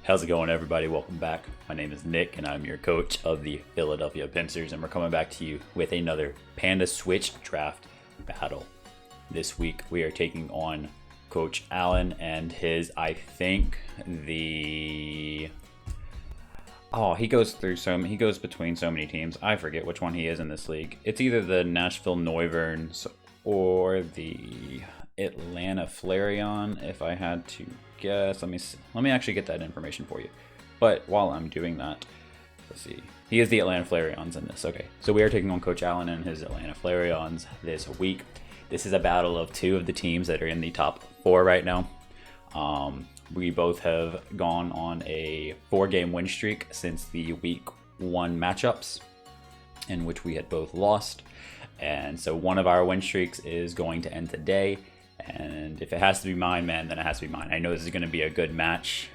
How's it going, everybody? Welcome back. My name is Nick, and I'm your coach of the Philadelphia Pincers, and we're coming back to you with another Panda Switch draft battle. This week, we are taking on Coach Allen and his, he goes between so many teams. I forget which one he is in this league. It's either the Nashville Noyverns or the Atlanta Flareon, if I had to guess. Let me actually get that information for you. But while I'm doing that, let's see. He is the Atlanta Flareons in this. Okay, so we are taking on Coach Allen and his Atlanta Flareons this week. This is a battle of two of the teams that are in the top 4 right now. We both have gone on a 4-game win streak since the week 1 matchups, in which we had both lost. And so one of our win streaks is going to end today. And if it has to be mine, man, then it has to be mine. I know this is going to be a good match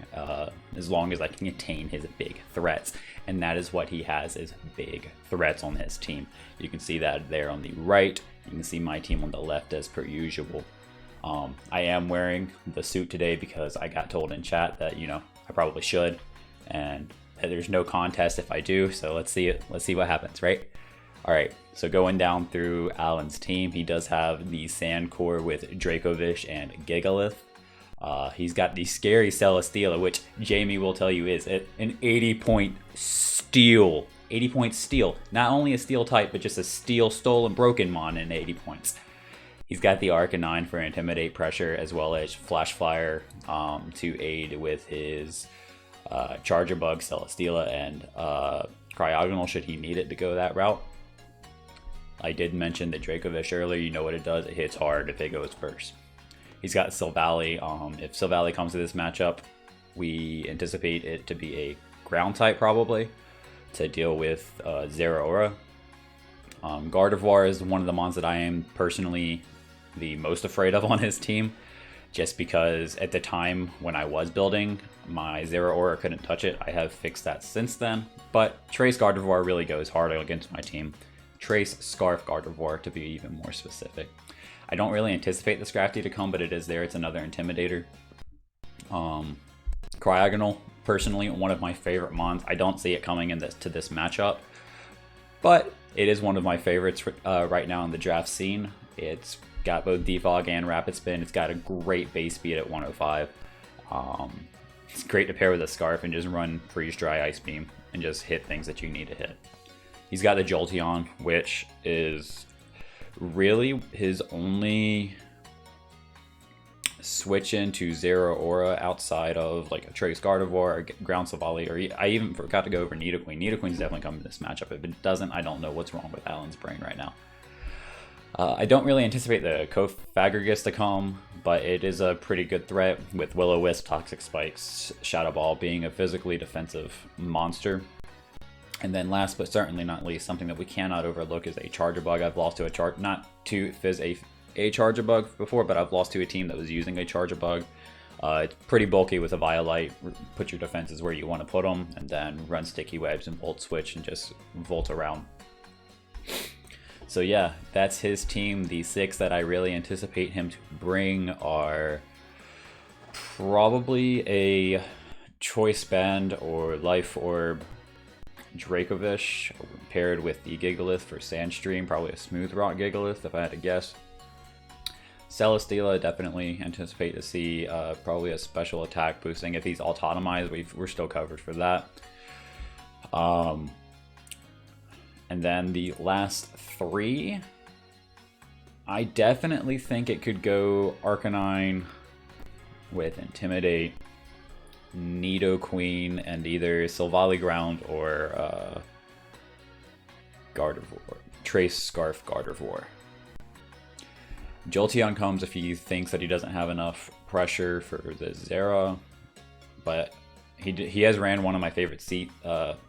as long as I can contain his big threats. And that is what he has, is big threats on his team. You can see that there on the right. You can see my team on the left as per usual. I am wearing the suit today because I got told in chat that, I probably should. And there's no contest if I do. So let's see what happens, right? All right, so going down through Allen's team, he does have the Sand Core with Dracovish and Gigalith. He's got the scary Celesteela, which Jamie will tell you is an 80-point steal. 80-point steal. Not only a steel type, but just a steel, stolen, broken mon in 80 points. He's got the Arcanine for Intimidate Pressure, as well as Flash Fire to aid with his Charger Bug, Celesteela, and Cryogonal should he need it to go that route. I did mention the Dracovish earlier. You know what it does. It hits hard if it goes first. He's got Silvally. If Silvally comes to this matchup, we anticipate it to be a ground type probably to deal with Zeraora. Gardevoir is one of the mons that I am personally the most afraid of on his team, just because at the time when I was building, my Zeraora couldn't touch it. I have fixed that since then, but Trace Gardevoir really goes hard against my team. Trace Scarf Gardevoir, to be even more specific. I don't really anticipate the Scrafty to come, but it is there. It's another Intimidator. Cryogonal, personally, one of my favorite mons. I don't see it coming to this matchup, but it is one of my favorites right now in the draft scene. It's got both Defog and Rapid Spin. It's got a great base speed at 105. It's great to pair with a Scarf and just run Freeze Dry, Ice Beam and just hit things that you need to hit. He's got the Jolteon, which is really his only switch into Zeraora outside of like a Trace Gardevoir or Ground Silvally, or I even forgot to go over Nidoqueen. Nidoqueen's definitely coming to this matchup. If it doesn't, I don't know what's wrong with Allen's brain right now. I don't really anticipate the Cofagrigus to come, but it is a pretty good threat with Will-O-Wisp, Toxic Spikes, Shadow Ball being a physically defensive monster. And then last but certainly not least, something that we cannot overlook is a Charger Bug. I've lost to a not to Fizz a Charger Bug before, but I've lost to a team that was using a Charger Bug. It's pretty bulky with a Violite. Put your defenses where you want to put them, and then run Sticky Webs and Volt Switch and just Volt around. So yeah, that's his team. The 6 that I really anticipate him to bring are probably a Choice Band or Life Orb Dracovish paired with the Gigalith for Sandstream, probably a Smooth Rock Gigalith if I had to guess. Celesteela, definitely anticipate to see probably a special attack boosting. If he's autotomized, we're still covered for that. And then the last 3, I definitely think it could go Arcanine with Intimidate, Nidoqueen, and either Silvally Ground or Gardevoir. Trace Scarf Gardevoir. Jolteon comes if he thinks that he doesn't have enough pressure for the Zera, but he has ran one of my favorite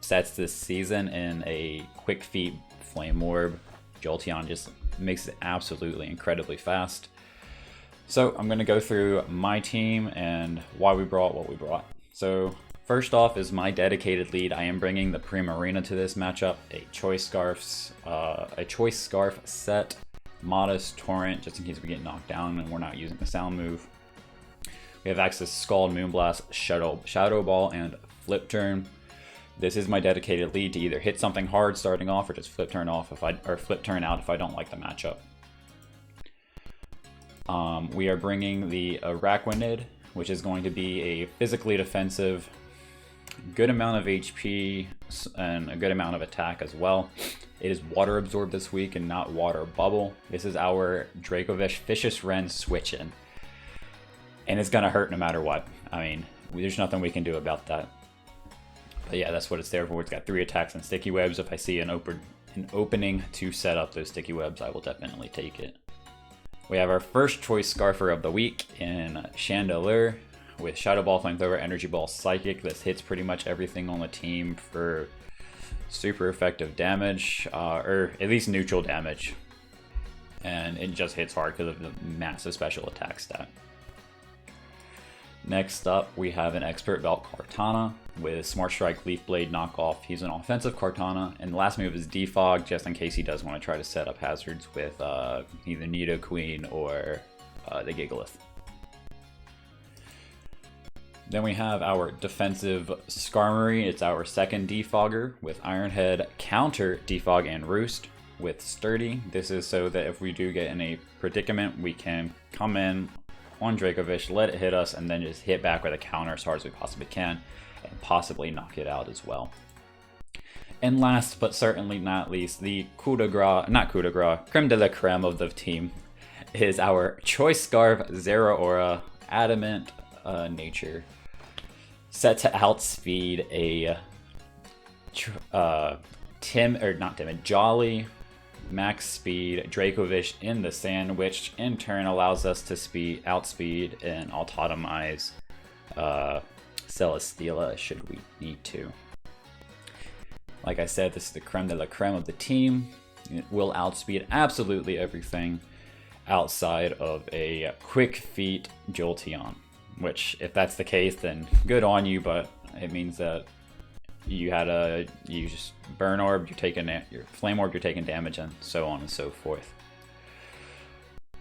sets this season in a Quick Feet Flame Orb. Jolteon just makes it absolutely incredibly fast. So I'm going to go through my team and why we brought what we brought. So first off is my dedicated lead. I am bringing the Primarina to this matchup. A Choice Scarf set, Modest, Torrent, just in case we get knocked down and we're not using the sound move. We have access to Scald, Moonblast, Shadow Ball, and Flip Turn. This is my dedicated lead to either hit something hard starting off or just Flip Turn off or Flip Turn out if I don't like the matchup. We are bringing the Araquanid, which is going to be a physically defensive, good amount of HP and a good amount of attack as well. It is water absorbed this week and not water bubble. This is our Dracovish Vicious Wren switch in. And it's gonna hurt no matter what. I mean, there's nothing we can do about that. But yeah, that's what it's there for. It's got 3 attacks and sticky webs. If I see an opening to set up those sticky webs, I will definitely take it. We have our first choice Scarfer of the week in Chandelure with Shadow Ball, Flamethrower, Energy Ball, Psychic. This hits pretty much everything on the team for super effective damage, or at least neutral damage. And it just hits hard because of the massive special attack stat. Next up, we have an Expert Belt Kartana with Smart Strike, Leaf Blade, Knockoff. He's an offensive Kartana, and the last move is Defog, just in case he does want to try to set up hazards with either Nidoqueen or the Gigalith. Then we have our defensive Skarmory. It's our second Defogger with Iron Head, Counter, Defog, and Roost with Sturdy. This is so that if we do get in a predicament, we can come in on Dracovish, let it hit us, and then just hit back with a counter as hard as we possibly can, and possibly knock it out as well. And last but certainly not least, the creme de la creme of the team is our Choice Scarf Zeraora Adamant Nature, set to outspeed a Jolly max speed Dracovish in the sand, which in turn allows us to outspeed and autotomize Celesteela should we need to. Like I said, this is the creme de la creme of the team. It will outspeed absolutely everything outside of a Quick Feet Jolteon, which if that's the case, then good on you, but it means that you just Burn Orb, you're taking your Flame Orb, you're taking damage, and so on and so forth.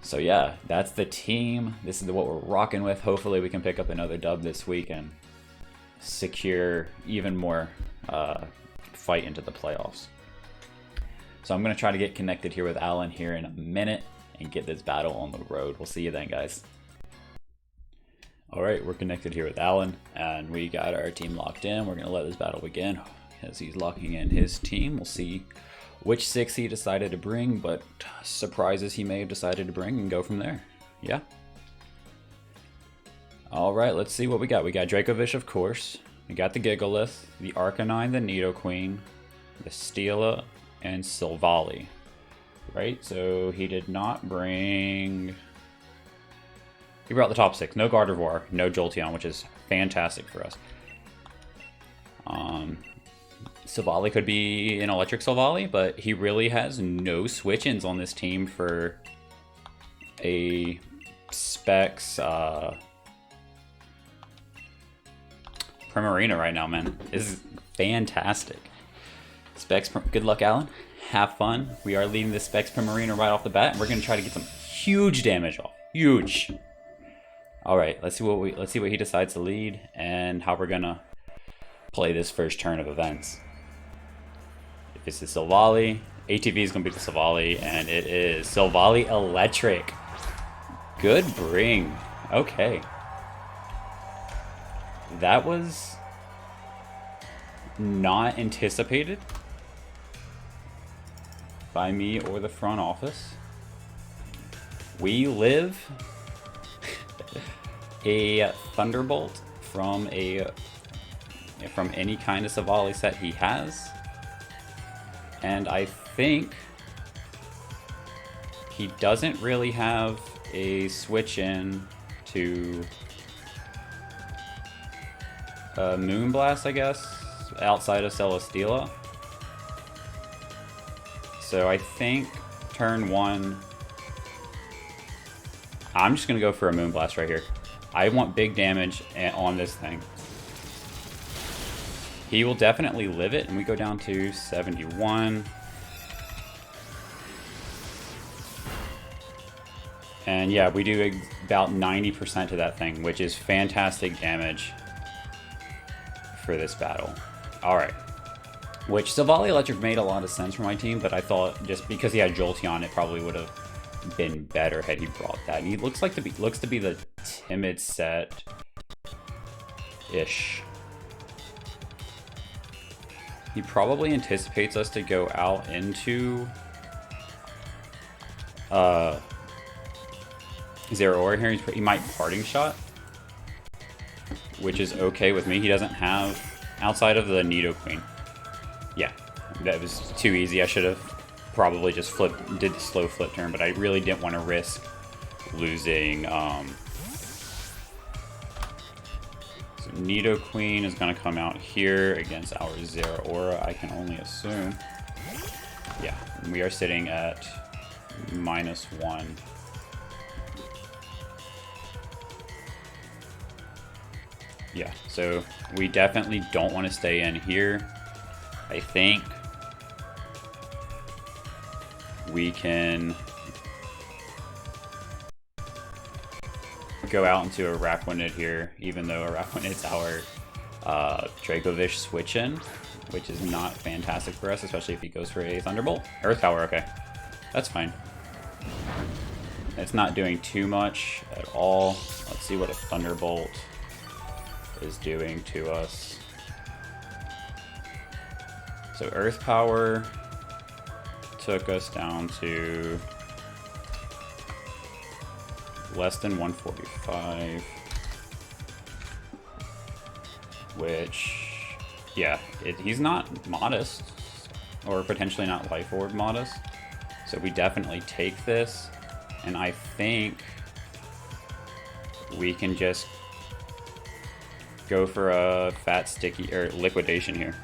So yeah, that's the team. This is what we're rocking with. Hopefully we can pick up another dub this week and secure even more fight into the playoffs. So I'm going to try to get connected here with Alan here in a minute and get this battle on the road. We'll see you then, guys. Alright, we're connected here with Alan, and we got our team locked in. We're going to let this battle begin. As he's locking in his team, we'll see which 6 he decided to bring, but surprises he may have decided to bring, and go from there. Yeah? Alright, let's see what we got. We got Dracovish, of course. We got the Gigalith, the Arcanine, the Nidoqueen, the Steela, and Silvally. Right, so he did not bring... He brought the top 6. No Gardevoir, no Jolteon, which is fantastic for us. Silvally could be an Electric Silvally, but he really has no switch-ins on this team for a Specs Primarina right now, man. This is fantastic. Specs, good luck, Alan. Have fun. We are leading the Specs Primarina right off the bat, and we're going to try to get some huge damage off. Huge. All right, let's see what he decides to lead and how we're gonna play this first turn of events. If it's the Silvally, ATV is gonna be the Silvally, and it is Silvally Electric. Good bring. Okay. That was not anticipated by me or the front office. We live a Thunderbolt from any kind of Silvally set he has, and I think he doesn't really have a switch in to Moonblast, I guess, outside of Celesteela. So I think turn 1 I'm just gonna go for a Moonblast right here. I want big damage on this thing. He will definitely live it, and we go down to 71. And yeah, we do about 90% to that thing, which is fantastic damage for this battle. Alright. Which, Silvally Electric made a lot of sense for my team, but I thought just because he had Jolteon, it probably would have been better had he brought that. And he looks to be the timid set-ish. He probably anticipates us to go out into Zeraora here. He might Parting Shot, which is okay with me. He doesn't have, outside of the Nidoqueen. Yeah, that was too easy. I should have probably just did the slow flip turn, but I really didn't want to risk losing. So Nidoqueen is going to come out here against our Zeraora, I can only assume. Yeah, we are sitting at -1. Yeah, so we definitely don't want to stay in here. I think we can go out into a Araquanid here, even though Araquanid's our Dracovish switch-in, which is not fantastic for us, especially if he goes for a Thunderbolt. Earth Power, okay. That's fine. It's not doing too much at all. Let's see what a Thunderbolt is doing to us. So Earth Power took us down to less than 145, which, yeah, he's not modest, or potentially not Life Orb modest, so we definitely take this, and I think we can just go for a fat sticky or liquidation here.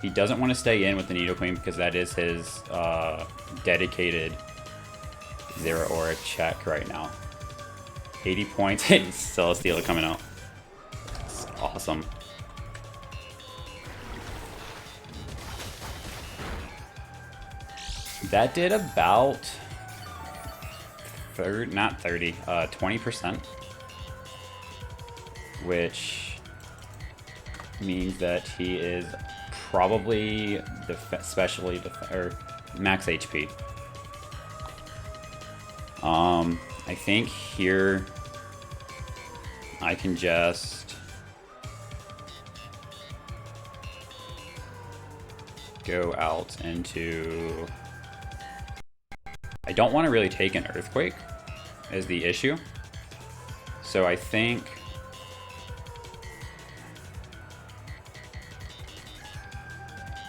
He doesn't want to stay in with the Nidoqueen because that is his dedicated Zeraora check right now. 80 points. Celesteela coming out. It's awesome. That did about 20%, which means that he is probably or max HP. I think here I can just go out into... I don't want to really take an Earthquake is the issue. So I think...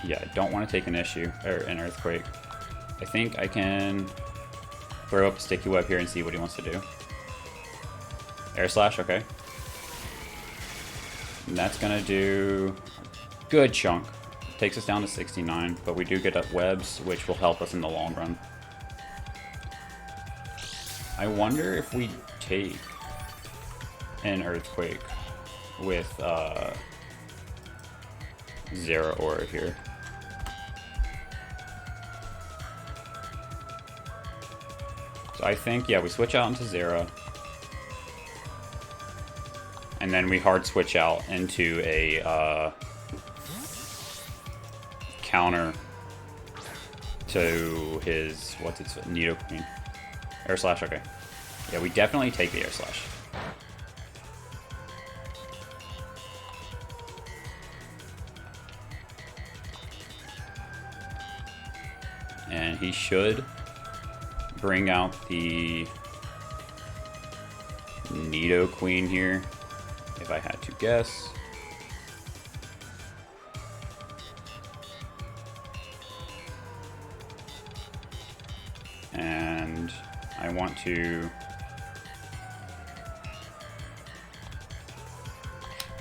yeah, I don't want to take an Earthquake. I think I can throw up a Sticky Web here and see what he wants to do. Air Slash, okay. And that's gonna do a good chunk. Takes us down to 69, but we do get up webs, which will help us in the long run. I wonder if we take an Earthquake with Zeraora here. So I think, yeah, we switch out into Zera. And then we hard switch out into a counter to his, what's its, Nidoqueen. Air Slash, okay. Yeah, we definitely take the Air Slash. And he should bring out the Nidoqueen here, if I had to guess. And I want to...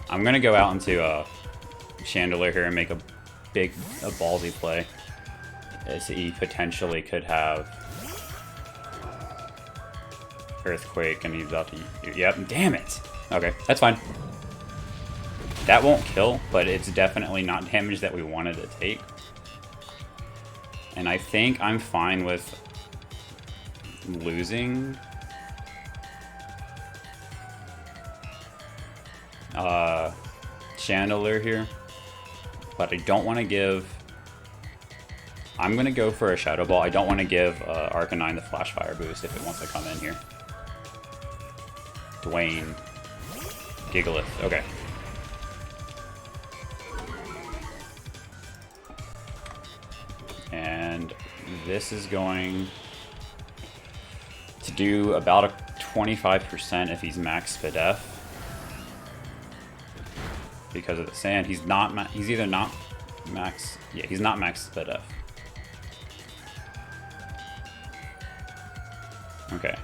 I'm going to go out into a Chandelier here and make a ballsy play, as he potentially could have Earthquake, and he's about to... Yep, damn it! Okay, that's fine. That won't kill, but it's definitely not damage that we wanted to take. And I think I'm fine with losing Chandelier here, but I don't want to give... I'm going to go for a Shadow Ball. I don't want to give Arcanine the Flash Fire boost if it wants to come in here. Dwayne. Gigalith. Okay. And this is going to do about a 25% if he's max Spadef. Because of the sand. He's not he's either not max... Yeah, he's not max Spadef. Okay.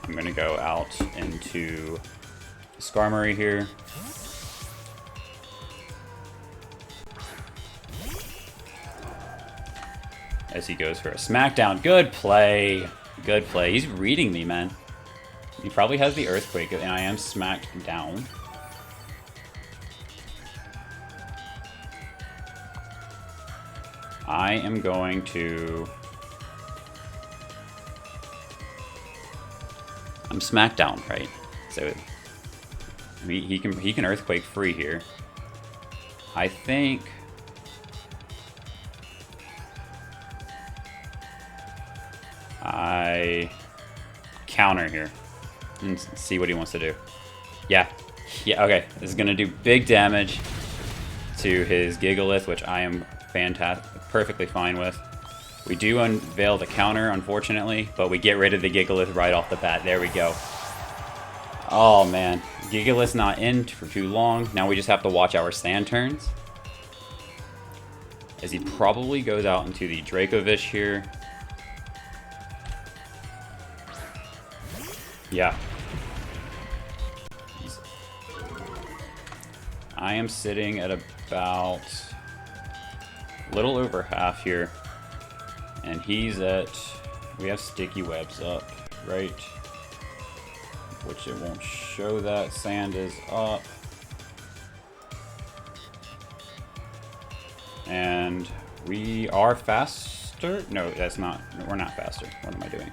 I'm gonna go out into Skarmory here. As he goes for a smackdown. Good play. Good play. He's reading me, man. He probably has the Earthquake, and I am smacked down. I am going to... I'm smacked down, right? So I mean, he can Earthquake free here. I think I counter here and see what he wants to do. Yeah, okay. This is gonna do big damage to his Gigalith, which I am perfectly fine with. We do unveil the counter, unfortunately, but we get rid of the Gigalith right off the bat. There we go. Oh, man. Gigalith's not in for too long. Now we just have to watch our sand turns. As he probably goes out into the Dracovish here. Yeah. I am sitting at about a little over half here. And he's at... We have Sticky Webs up, right? Which it won't show that. Sand is up. And we are faster? No, that's not... We're not faster. What am I doing?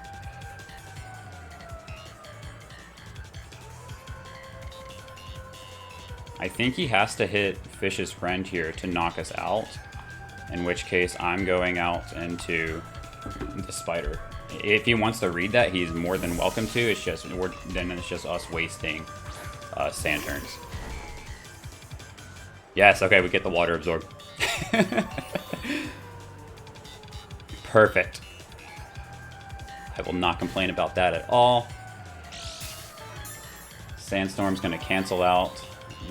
I think he has to hit Fish's Friend here to knock us out. In which case, I'm going out into the Spider. If he wants to read that, he's more than welcome to. It's just then it's just us wasting sand turns. Yes, okay, we get the Water Absorb. Perfect. I will not complain about that at all. Sandstorm's going to cancel out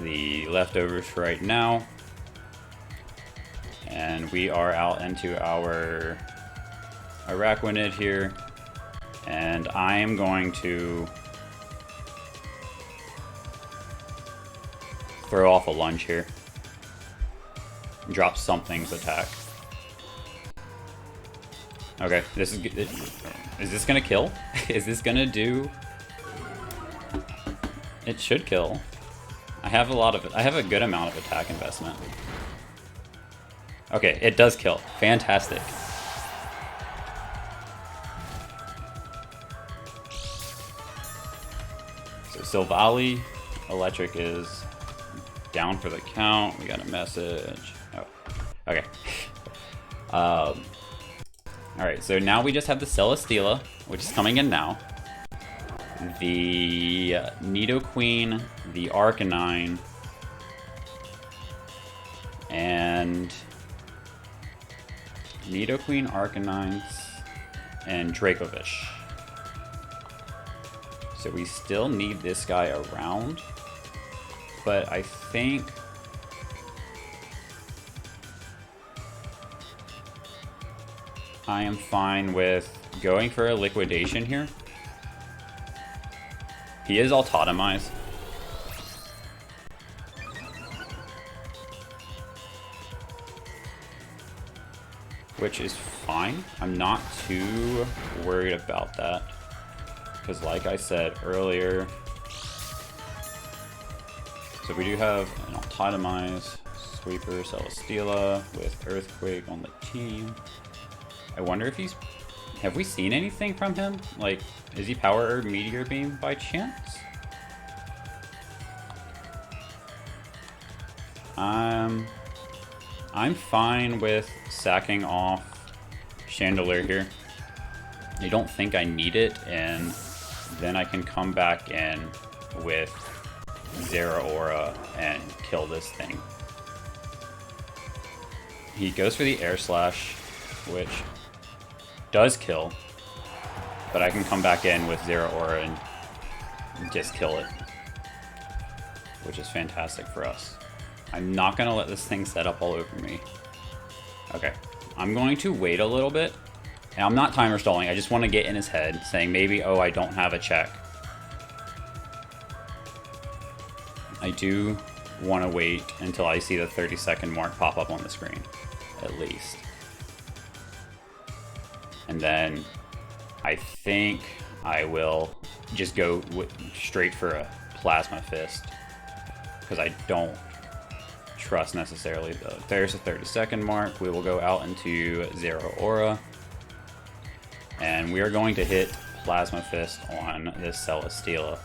the leftovers right now. And we are out into our Araquanid here. And I am going to throw off a lunge here. Drop something's attack. Okay, this is good. Is this gonna kill? Is this gonna do? It should kill. I have a good amount of attack investment. Okay, it does kill. Fantastic. So Silvally, Electric is down for the count. We got a message. Oh, okay. Alright, so now we just have the Celesteela, which is coming in now. The Nidoqueen, the Arcanine, and Nidoqueen, Arcanine, and Dracovish. So we still need this guy around, but I think I am fine with going for a liquidation here. He is autotomized. Which is fine. I'm not too worried about that. Because like I said earlier, so we do have an autotomized Sweeper, Celesteela with Earthquake on the team. I wonder if he's... Have we seen anything from him? Like, is he Power Herb Meteor Beam by chance? I'm fine with sacking off Chandelier here. I don't think I need it, and then I can come back in with Zeraora and kill this thing. He goes for the Air Slash, which does kill, but I can come back in with Zeraora and just kill it, which is fantastic for us. I'm not going to let this thing set up all over me. Okay, I'm going to wait a little bit, and I'm not timer stalling, I just want to get in his head, saying maybe, oh, I don't have a check. I do want to wait until I see the 30-second mark pop up on the screen, at least. And then I think I will just go straight for a Plasma Fist, because I don't trust necessarily the... There's a 30-second mark. We will go out into Zeraora, and we are going to hit Plasma Fist on this Celesteela.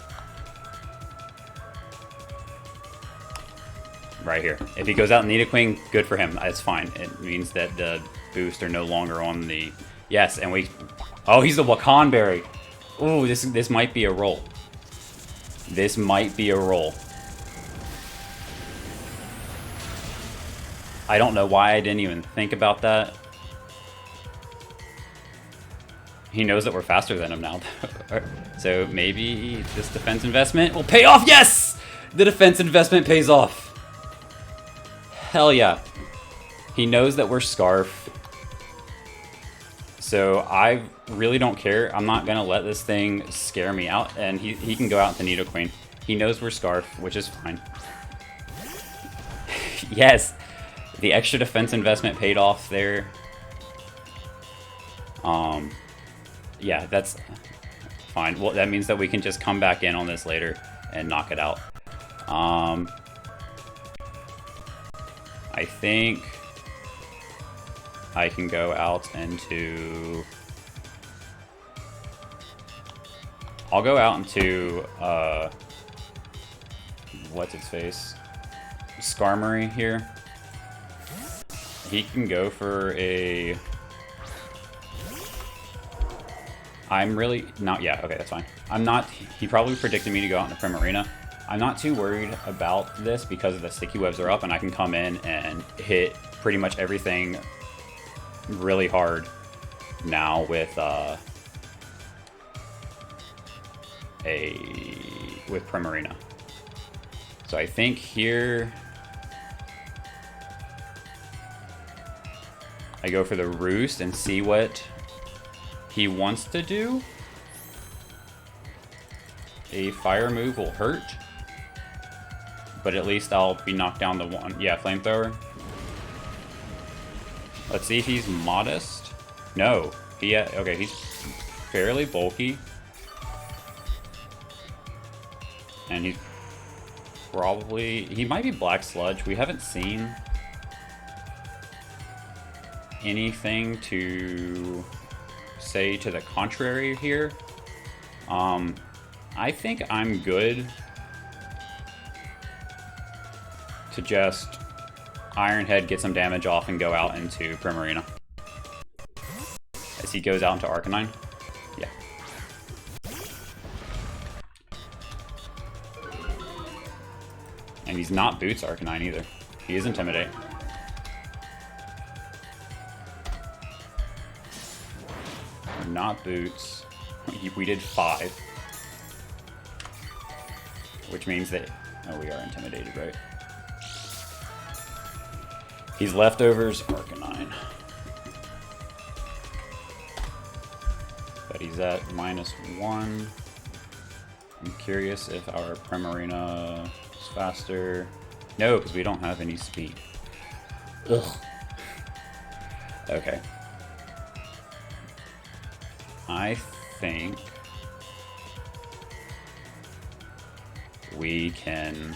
Right here. If he goes out Nidoqueen, good for him. That's fine. It means that the boost are no longer on the... Yes, and we... Oh, he's the Wakan Berry. Ooh, this might be a roll. This might be a roll. I don't know why I didn't even think about that. He knows that we're faster than him now. So maybe this defense investment will pay off. Yes! The defense investment pays off. Hell yeah. He knows that we're Scarf. So I really don't care. I'm not going to let this thing scare me out. And he can go out to Nidoqueen. He knows we're Scarf, which is fine. Yes. The extra defense investment paid off there. Yeah, that's fine. Well, that means that we can just come back in on this later and knock it out. I think I can go out into... I'll go out into, what's its face? Skarmory here. He can go for a... I'm really not... Yeah, okay, that's fine. I'm not... He probably predicted me to go out into Primarina. I'm not too worried about this because the sticky webs are up and I can come in and hit pretty much everything really hard now with Primarina. So I think here I go for the Roost and see what he wants to do. A fire move will hurt, but at least I'll be knocked down the one. Yeah, Flamethrower. Let's see if he's modest. No. Okay, he's fairly bulky. And he's probably... He might be Black Sludge. We haven't seen anything to say to the contrary here. I think I'm good to just Iron Head, get some damage off, and go out into Primarina. As he goes out into Arcanine. Yeah. And he's not Boots Arcanine either. He is Intimidate. Not Boots. We did 5. Which means that... Oh, we are intimidated, right? He's Leftovers Arcanine. But he's at -1. I'm curious if our Primarina is faster. No, because we don't have any speed. Ugh. Okay. I think we can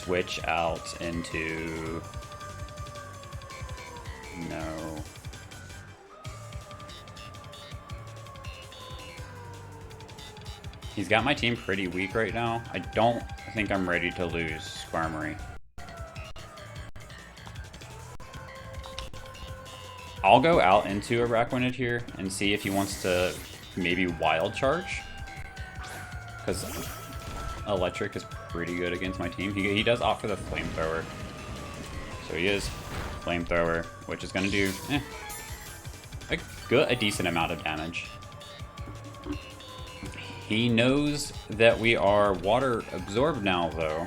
switch out into... No. He's got my team pretty weak right now. I don't think I'm ready to lose Skarmory. I'll go out into a Raquinid here and see if he wants to maybe Wild Charge. Because Electric is pretty good against my team. He does opt for the Flamethrower. So he is Flamethrower, which is going to do a decent amount of damage. He knows that we are water absorbed now, though,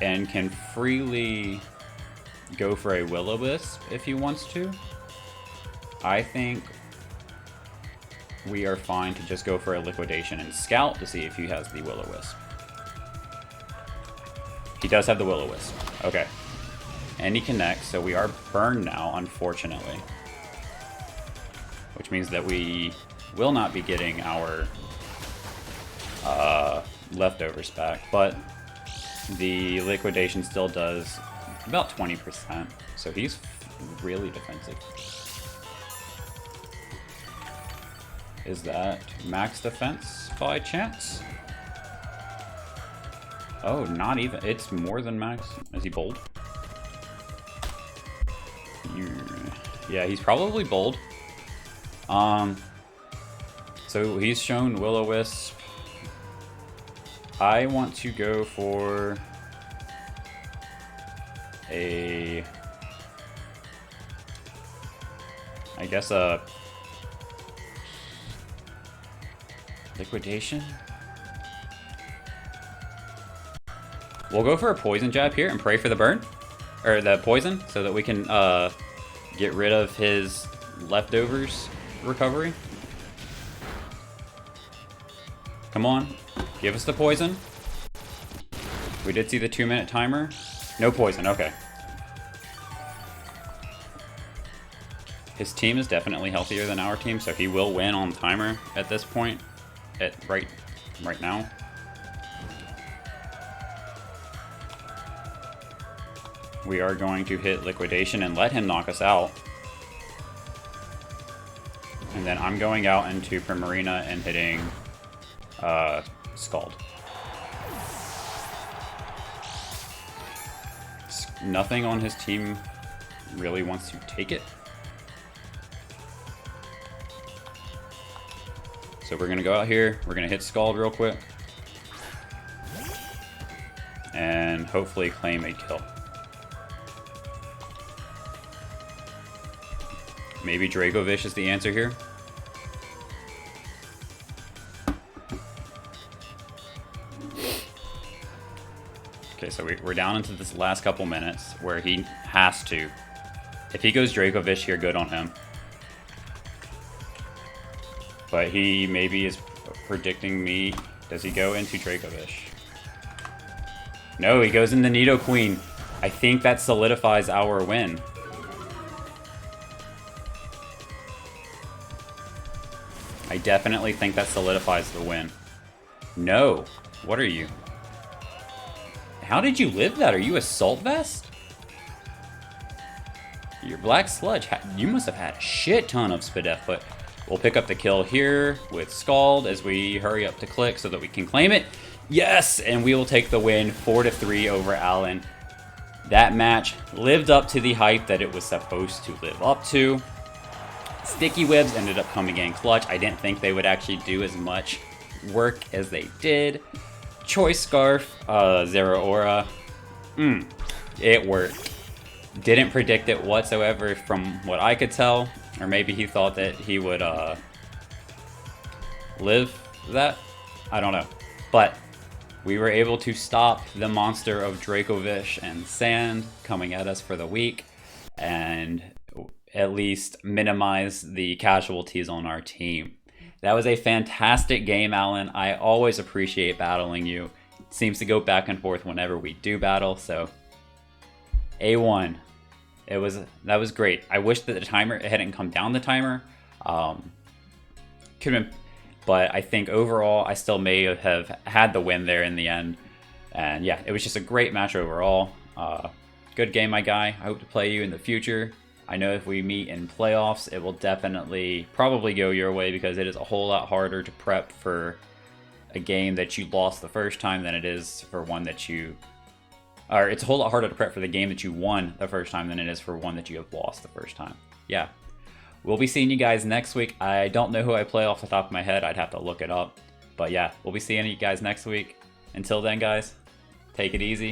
and can freely go for a Will-O-Wisp if he wants to. I think we are fine to just go for a Liquidation and Scout to see if he has the Will-O-Wisp. He does have the Will-O-Wisp. Okay. And he connects, so we are burned now, unfortunately. Which means that we will not be getting our leftovers back, but the Liquidation still does about 20%, so he's really defensive. Is that max defense by chance? Oh, not even. It's more than max. Is he bold? Yeah, he's probably bold. So he's shown Will-O-Wisp. I want to go for I guess a Liquidation. We'll go for a Poison Jab here and pray for the burn, or the poison, so that we can get rid of his leftovers recovery. Come on, give us the poison. We did see the 2-minute timer. No poison, okay. His team is definitely healthier than our team, so he will win on timer at this point. Right now. We are going to hit Liquidation and let him knock us out. And then I'm going out into Primarina and hitting Scald. Nothing on his team really wants to take it. So we're going to go out here. We're going to hit Scald real quick. And hopefully claim a kill. Maybe Dracovish is the answer here. Okay, so we're down into this last couple minutes where he has to. If he goes Dracovish here, good on him. But he maybe is predicting me. Does he go into Dracovish? No, he goes into Nidoqueen. I think that solidifies our win. I definitely think that solidifies the win. No. What are you? How did you live that? Are you a Salt Vest? Your Black Sludge. You must have had a shit ton of Spadef, but we'll pick up the kill here with Scald as we hurry up to click so that we can claim it. Yes! And we will take the win 4-3 over Alan. That match lived up to the hype that it was supposed to live up to. Sticky Webs ended up coming in clutch. I didn't think they would actually do as much work as they did. Choice Scarf, Zeraora. It worked. Didn't predict it whatsoever from what I could tell. Or maybe he thought that he would live that. I don't know. But we were able to stop the monster of Dracovish and Sand coming at us for the week. And at least minimize the casualties on our team. That was a fantastic game, Alan. I always appreciate battling you. It seems to go back and forth whenever we do battle, so A1. That was great. I wish that the timer hadn't come down the timer. Could have been, but I think overall I still may have had the win there in the end. And yeah, it was just a great match overall. Good game, my guy. I hope to play you in the future. I know if we meet in playoffs, it will definitely probably go your way because it is a whole lot harder to prep for a game that you lost the first time than it is for one that you... Or it's a whole lot harder to prep for the game that you won the first time than it is for one that you have lost the first time. Yeah. We'll be seeing you guys next week. I don't know who I play off the top of my head. I'd have to look it up. But yeah, we'll be seeing you guys next week. Until then, guys, take it easy.